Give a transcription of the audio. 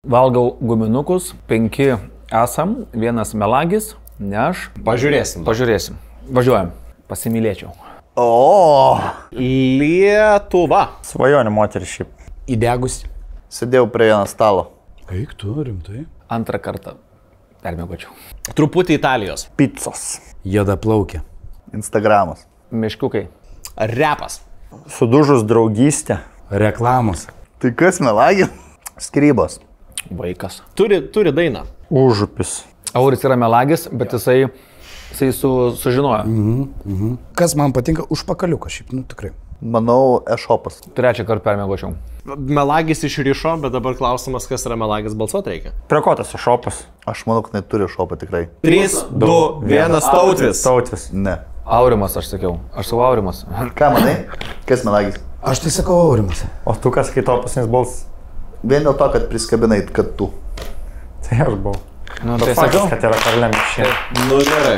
Valgau guminukus, 5 esam, 1 melagis, ne aš. Pažiūrėsim. Pažiūrėsim. Važiuojam. Pasimylėčiau. O, Lietuva. svajonių moteris šiaip. Įdegusi. Sėdėjau prie vieno stalo. Eik tu, rimtai. Antrą kartą permiegočiau. Truputį Italijos. Picos. Juoda plaukė. Instagramas. Miškiukai. Repas. Sudužus draugystė. Reklamos. Tai kas melagis? Skrybos. Vaikas. Turi dainą. Užupis. Auris yra melagis, bet jisai sužinojo. Kas man patinka? Užpakaliukas šiaip, nu tikrai. Manau, e-shopas. 3 kartą permiegočiau. Melagis išrišo, bet dabar klausimas, kas yra melagis, balsuoti reikia. Prie ko tas e-shopas? Aš manau, kad neturi e-shopą tikrai. 3, 2, 1, Tautvis. Tautis. Ne. Aurimas, aš sakiau. Aš savo Aurimas. Ką manai? Kas melagis? Aš tai sakau Aurimas. O tu kas kai to pasinis balsas? Vien dėl to, kad priskabinai, kad tu. Tai aš buvau. Nu, tai sakiau. Kad yra karalienė. Nu gerai.